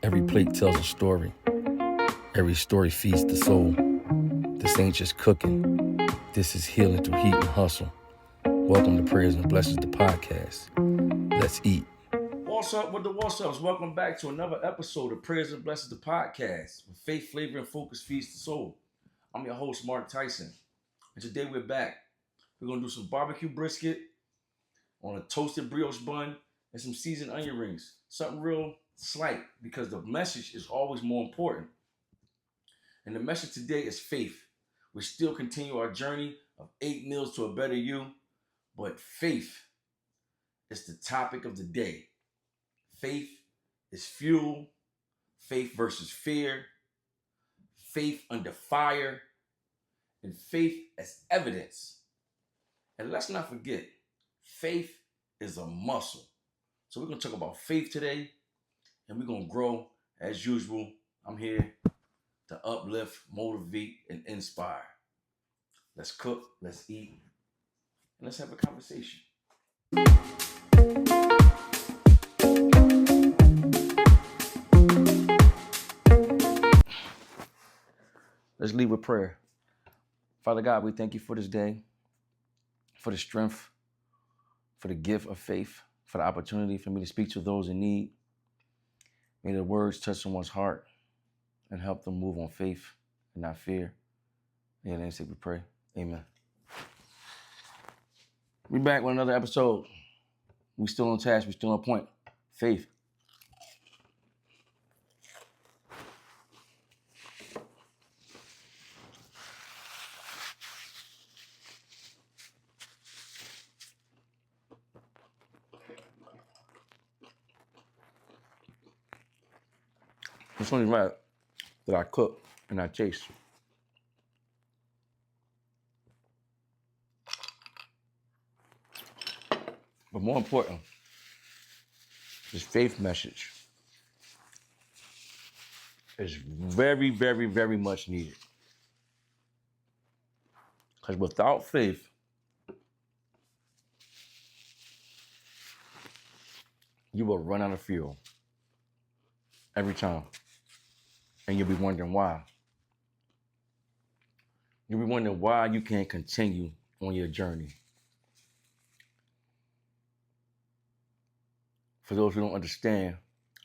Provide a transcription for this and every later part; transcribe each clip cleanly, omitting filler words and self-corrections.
Every plate tells a story. Every story feeds the soul. This ain't just cooking. This is healing through heat and hustle. Welcome to Prayers and Blessings, the podcast. Let's eat. What's up with the what's ups? Welcome back to another episode of Prayers and Blessings, the podcast. With faith, flavor, and focus feeds the soul. I'm your host, Mark Tyson. And today we're back. We're going to do some barbecue brisket on a toasted brioche bun and some seasoned onion rings. Something real slight because the message is always more important. And the message today is faith. We still continue our journey of 8 meals to a better you, but faith is the topic of the day. Faith is fuel, faith versus fear, faith under fire, and faith as evidence. And let's not forget, faith is a muscle. So we're going to talk about faith today, and we're going to grow as usual. I'm here to uplift, motivate, and inspire. Let's cook, let's eat, and let's have a conversation. Let's lead with prayer. Father God, we thank you for this day, for the strength, for the gift of faith, for the opportunity for me to speak to those in need. May the words touch someone's heart and help them move on faith and not fear. In your name's sake we pray. Amen. We're back with another episode. We still on task. We still on point. Faith. It's only right that I cook and I taste. But more important, this faith message is very, very, very much needed. Because without faith, you will run out of fuel every time. And you'll be wondering why. You'll be wondering why you can't continue on your journey. For those who don't understand,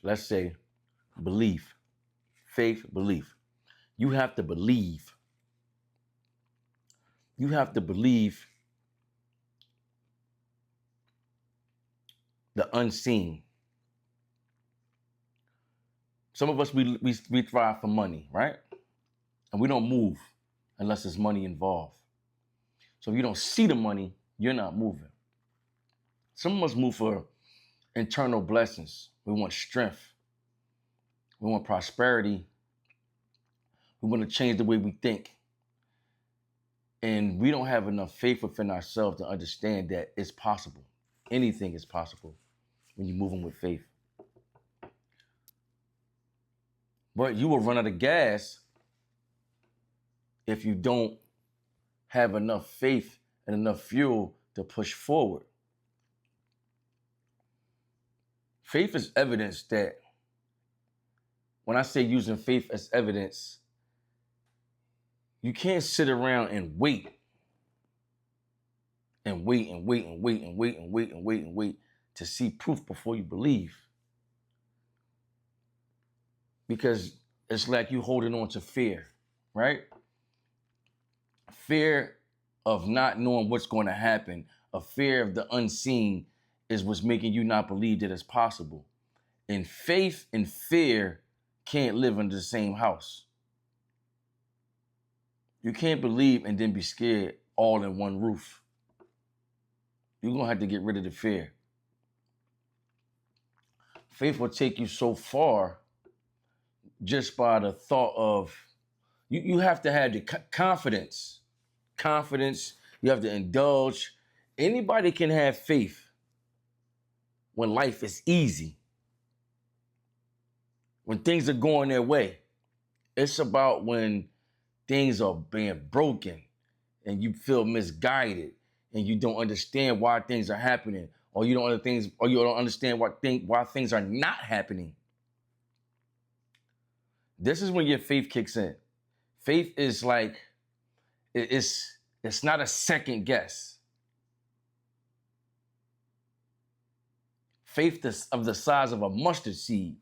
let's say belief, faith, belief. You have to believe. You have to believe the unseen. Some of us, we thrive for money, right? And we don't move unless there's money involved. So if you don't see the money, you're not moving. Some of us move for internal blessings. We want strength. We want prosperity. We want to change the way we think. And we don't have enough faith within ourselves to understand that it's possible. Anything is possible when you're moving with faith. But you will run out of gas if you don't have enough faith and enough fuel to push forward. Faith is evidence that, when I say using faith as evidence, you can't sit around and wait to see proof before you believe. Because it's like you holding on to fear, right? Fear of not knowing what's going to happen, a fear of the unseen is what's making you not believe that it's possible. And faith and fear can't live in the same house. You can't believe and then be scared all in one roof. You're going to have to get rid of the fear. Faith will take you so far just by the thought of, you have to have the confidence. Confidence, you have to indulge. Anybody can have faith when life is easy, when things are going their way. It's about when things are being broken and you feel misguided and you don't understand why things are happening, or you don't understand why things are not happening. This is when your faith kicks in. Faith is like, it's not a second guess. Faith of the size of a mustard seed.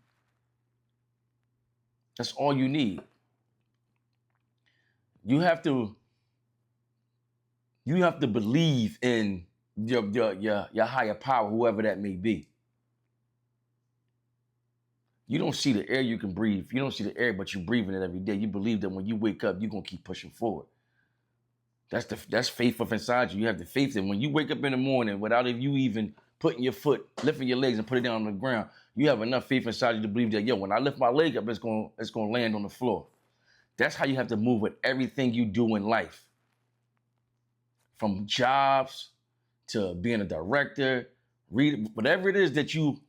That's all you need. You have to believe in your higher power, whoever that may be. You don't see the air you can breathe. You don't see the air, but you're breathing it every day. You believe that when you wake up, you're gonna keep pushing forward. That's faith up inside you. You have the faith that when you wake up in the morning without you even putting your foot, lifting your legs and put it down on the ground, you have enough faith inside you to believe that, when I lift my leg up, it's gonna land on the floor. That's how you have to move with everything you do in life. From jobs to being a director, whatever it is that you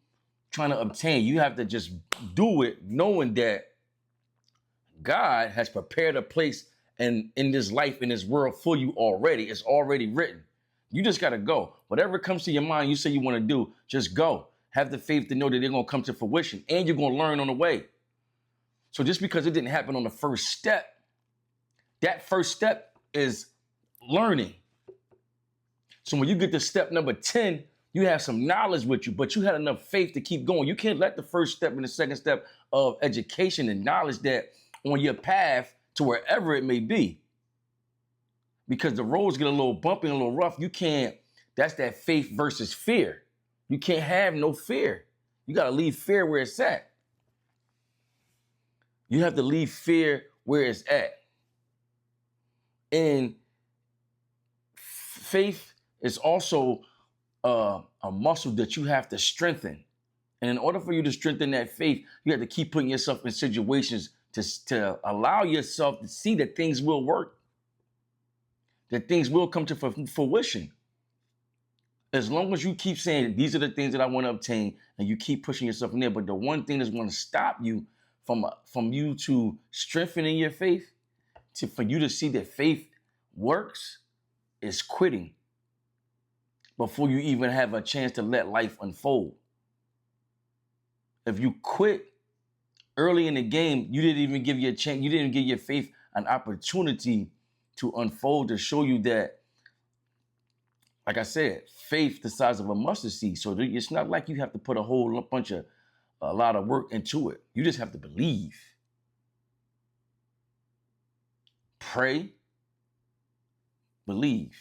trying to obtain, you have to just do it knowing that God has prepared a place in this life, in this world for you already. It's already written. You just got to go. Whatever comes to your mind, you say you want to do, just go. Have the faith to know that they're going to come to fruition and you're going to learn on the way. So just because it didn't happen on the first step, that first step is learning. So when you get to step number 10, you have some knowledge with you, but you had enough faith to keep going. You can't let the first step and the second step of education and knowledge that on your path to wherever it may be, because the roads get a little bumpy and a little rough. You can't, that's that faith versus fear. You can't have no fear. You got to leave fear where it's at. You have to leave fear where it's at. And faith is also a muscle that you have to strengthen. And in order for you to strengthen that faith, you have to keep putting yourself in situations to allow yourself to see that things will work, that things will come to fruition. As long as you keep saying, these are the things that I want to obtain, and you keep pushing yourself in there. But the one thing that's going to stop you from you to strengthening your faith, for you to see that faith works, is quitting before you even have a chance to let life unfold. If you quit early in the game, you didn't even give your chance. You didn't give your faith an opportunity to unfold, to show you that, like I said, faith the size of a mustard seed. So it's not like you have to put a lot of work into it. You just have to believe. Pray, believe.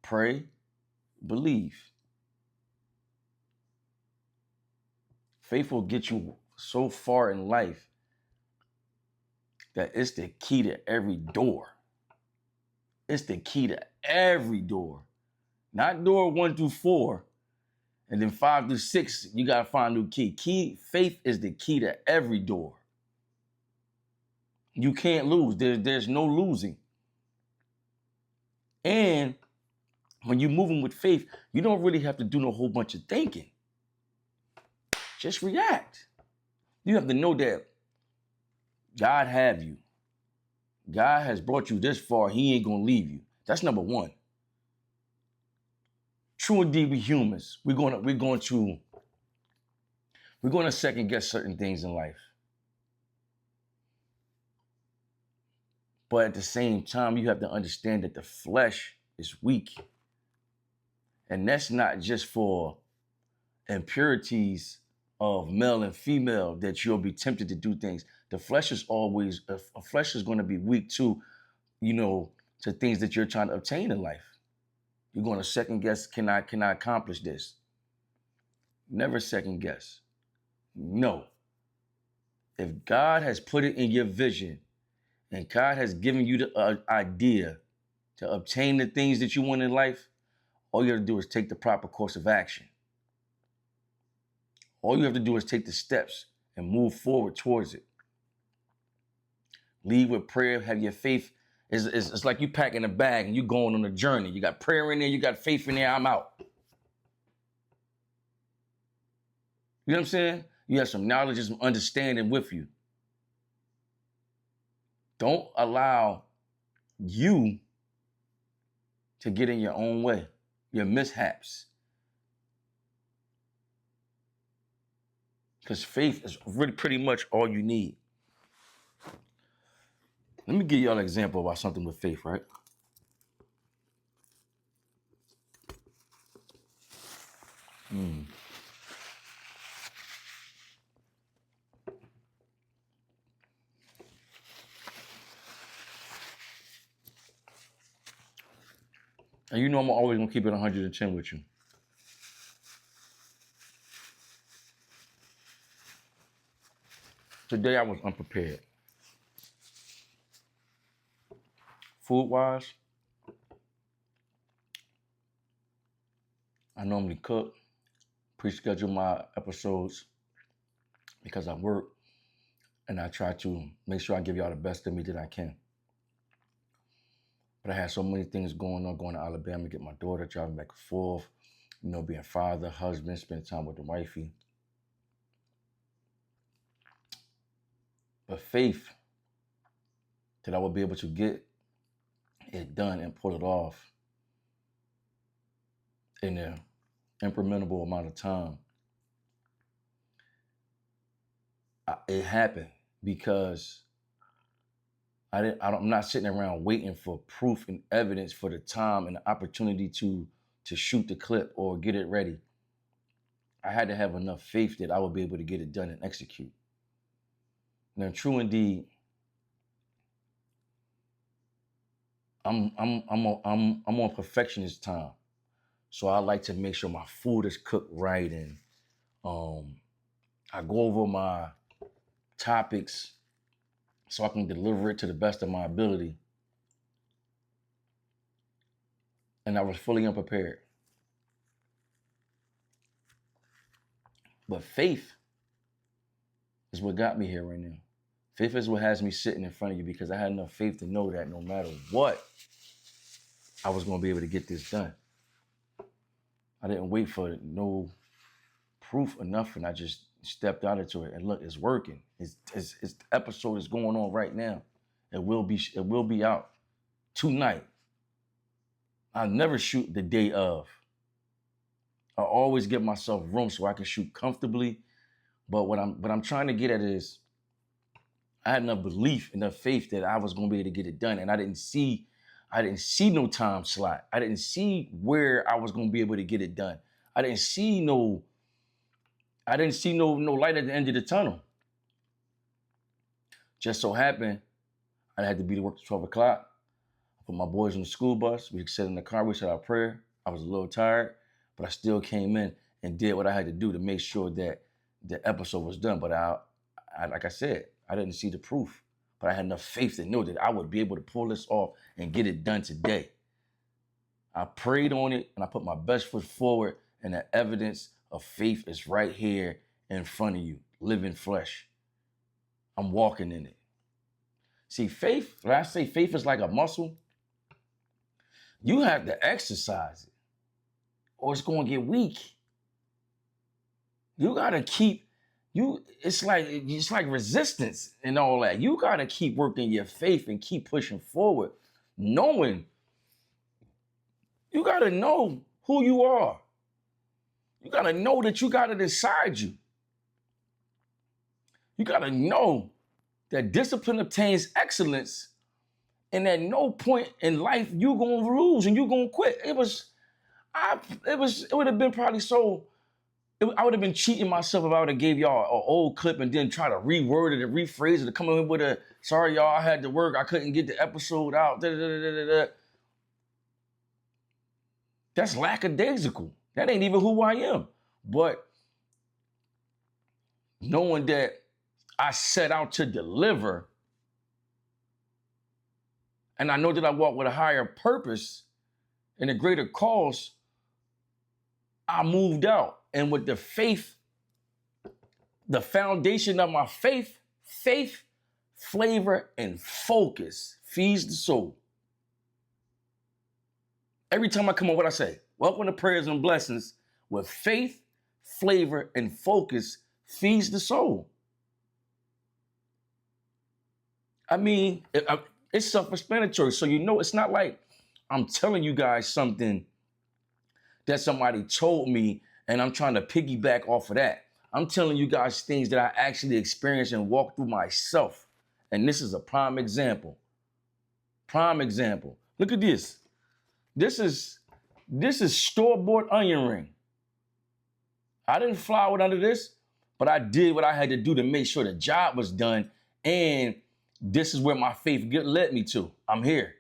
Pray, believe. Faith will get you so far in life that it's the key to every door. It's the key to every door. Not door 1 through 4, and then 5 through 6, you got to find a new key. Faith is the key to every door. You can't lose. There's no losing. And when you're moving with faith, you don't really have to do no whole bunch of thinking. Just react. You have to know that God have you. God has brought you this far. He ain't going to leave you. That's number one. True indeed, we humans. We're going to second guess certain things in life. But at the same time, you have to understand that the flesh is weak. And that's not just for impurities of male and female that you'll be tempted to do things. The flesh is always, flesh is going to be weak too, to things that you're trying to obtain in life. You're going to second guess, can I accomplish this? Never second guess. No. If God has put it in your vision and God has given you the idea to obtain the things that you want in life, all you have to do is take the proper course of action. All you have to do is take the steps and move forward towards it. Lead with prayer, have your faith. It's like you packing a bag and you going on a journey. You got prayer in there, you got faith in there, I'm out. You know what I'm saying? You have some knowledge and some understanding with you. Don't allow you to get in your own way, your mishaps. Because faith is really pretty much all you need. Let me give y'all an example about something with faith, right? And you know I'm always gonna keep it 110 with you. Today I was unprepared. Food-wise, I normally cook, pre-schedule my episodes because I work, and I try to make sure I give y'all the best of me that I can. But I had so many things going on, going to Alabama, get my daughter, driving back and forth, being father, husband, spending time with the wifey. But faith that I would be able to get it done and pull it off in an incrementable amount of time. It happened because I'm not sitting around waiting for proof and evidence for the time and the opportunity to shoot the clip or get it ready. I had to have enough faith that I would be able to get it done and execute. Now, true indeed, I'm on perfectionist time, so I like to make sure my food is cooked right, and I go over my topics so I can deliver it to the best of my ability. And I was fully unprepared. But faith is what got me here right now. Faith is what has me sitting in front of you because I had enough faith to know that no matter what, I was going to be able to get this done. I didn't wait for no proof or nothing. I just stepped out into it, and look, it's working. It's the episode is going on right now. It will be out tonight. I never shoot the day of. I always give myself room so I can shoot comfortably. But what I'm trying to get at is I had enough belief, enough faith that I was going to be able to get it done, and I didn't see no time slot. I didn't see where I was going to be able to get it done. I didn't see no light at the end of the tunnel. Just so happened, I had to be to work at 12 o'clock. I put my boys in the school bus. We sat in the car. We said our prayer. I was a little tired, but I still came in and did what I had to do to make sure that the episode was done. But I like I said, I didn't see the proof, but I had enough faith to know that I would be able to pull this off and get it done today. I prayed on it and I put my best foot forward, and the evidence of faith is right here in front of you, living flesh. I'm walking in it. See, faith, when I say faith is like a muscle, you have to exercise it or it's going to get weak. You got to keep, it's like resistance and all that. You got to keep working your faith and keep pushing forward, knowing, you got to know who you are. You got to know that you got it inside you. You got to know that discipline obtains excellence, and at no point in life you gonna lose and you gonna quit. It would have been probably I would have been cheating myself if I would have gave y'all an old clip and then try to reword it and rephrase it to come in with a, sorry y'all, I had to work, I couldn't get the episode out. That's lackadaisical. That ain't even who I am. But knowing that I set out to deliver, and I know that I walk with a higher purpose and a greater cause, I moved out. And with the faith, the foundation of my faith, flavor, and focus feeds the soul. Every time I come on, what I say, welcome to Prayers and Blessings, with faith, flavor, and focus feeds the soul. I mean, it's self-explanatory. So it's not like I'm telling you guys something that somebody told me and I'm trying to piggyback off of that. I'm telling you guys things that I actually experienced and walked through myself. And this is a prime example. Prime example. Look at this. This is store-bought onion ring. I didn't flour it under this, but I did what I had to do to make sure the job was done. And this is where my faith led me to. I'm here.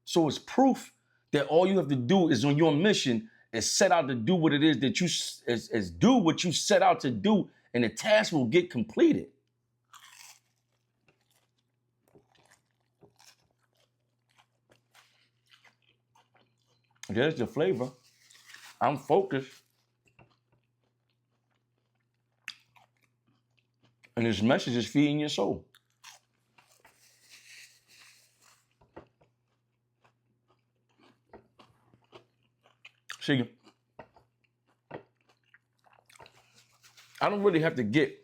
So it's proof that all you have to do is on your mission is set out to do what it is that you is do what you set out to do, and the task will get completed. There's the flavor. I'm focused. And this message is feeding your soul. See, I don't really have to get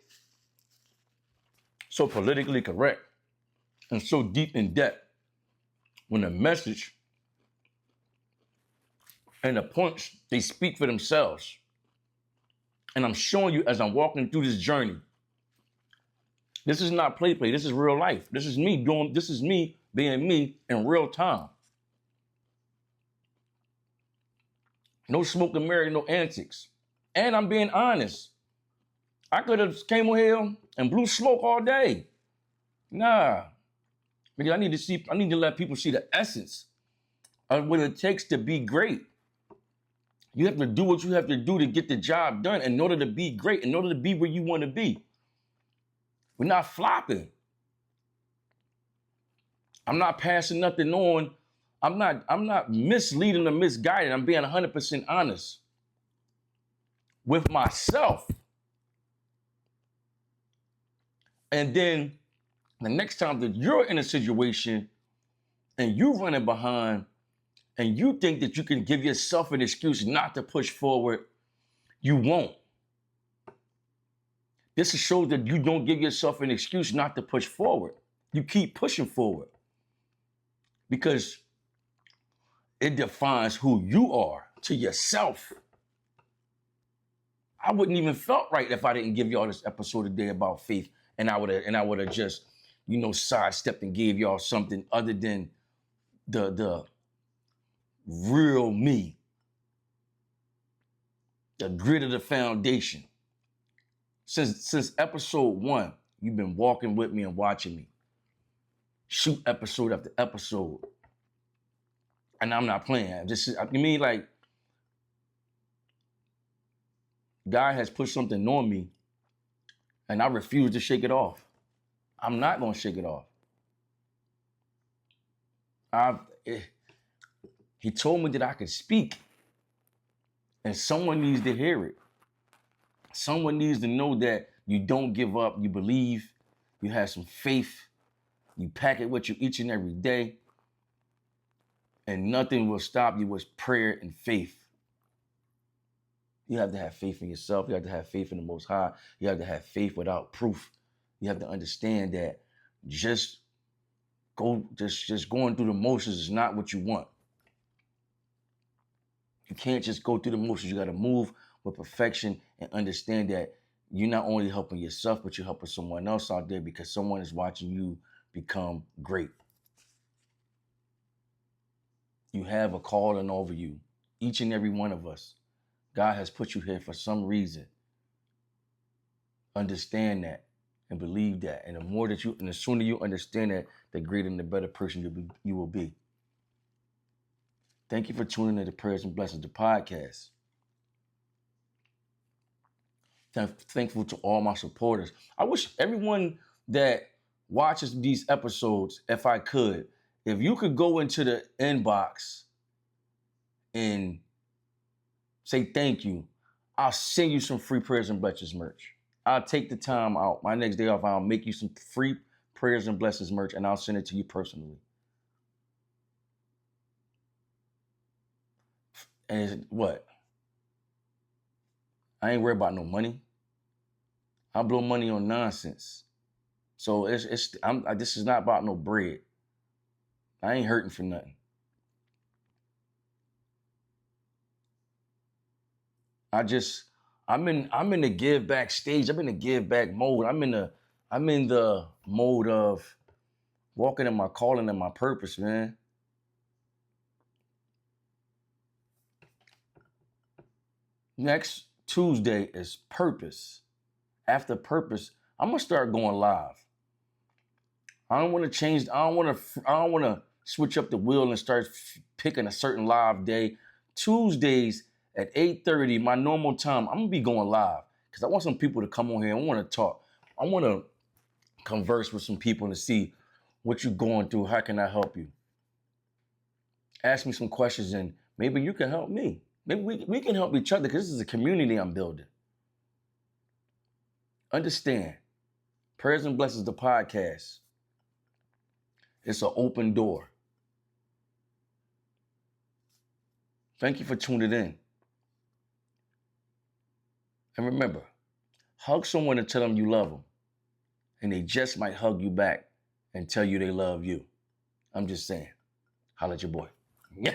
so politically correct and so deep in depth when the message and the points, they speak for themselves. And I'm showing you as I'm walking through this journey. This is not play. This is real life. This is me being me in real time. No smoke and mirror, no antics. And I'm being honest. I could have came on here and blew smoke all day. Nah. Because I need to let people see the essence of what it takes to be great. You have to do what you have to do to get the job done in order to be great, in order to be where you want to be. We're not flopping. I'm not passing nothing on. I'm not misleading or misguided. I'm being 100% honest with myself. And then the next time that you're in a situation and you're running behind and you think that you can give yourself an excuse not to push forward, you won't. This shows that you don't give yourself an excuse not to push forward. You keep pushing forward because it defines who you are to yourself. I wouldn't even felt right if I didn't give y'all this episode today about faith, and I would have just, sidestepped and gave y'all something other than the real me, the grit of the foundation. Since episode 1, you've been walking with me and watching me shoot episode after episode. And I'm not playing. God has put something on me and I refuse to shake it off. I'm not going to shake it off. He told me that I could speak, and someone needs to hear it. Someone needs to know that you don't give up, you believe, you have some faith, you pack it with you each and every day, and nothing will stop you with prayer and faith. You have to have faith in yourself. You have to have faith in the Most High. You have to have faith without proof. You have to understand that just going through the motions is not what you want. You can't just go through the motions. You got to move with perfection and understand that you're not only helping yourself, but you're helping someone else out there because someone is watching you become great. You have a calling over you, each and every one of us. God has put you here for some reason. Understand that and believe that. And the sooner you understand that, the greater and the better person you will be. Thank you for tuning in to Prayers and Blessings, the podcast. Thankful to all my supporters. I wish everyone that watches these episodes, if you could go into the inbox and say thank you, I'll send you some free Prayers and Blessings merch. I'll take the time out. My next day off, I'll make you some free Prayers and Blessings merch, and I'll send it to you personally. And what? I ain't worried about no money. I blow money on nonsense. So this is not about no bread. I ain't hurting for nothing. I'm in the give back stage. I'm in the give back mode. I'm in the mode of Walking in my calling and my purpose, man. Next Tuesday is purpose. After purpose, I'm gonna start going live. I don't want to change. I don't want to switch up the wheel and start picking a certain live day. Tuesdays at 8:30, my normal time, I'm gonna be going live because I want some people to come on here. I want to talk. I want to converse with some people to see what you're going through. How can I help you? Ask me some questions and maybe you can help me. Maybe we can help each other because this is a community I'm building. Understand, Prayers and Blessings, the podcast. It's an open door. Thank you for tuning in. And remember, hug someone and tell them you love them. And they just might hug you back and tell you they love you. I'm just saying. Holla at your boy. Yeah.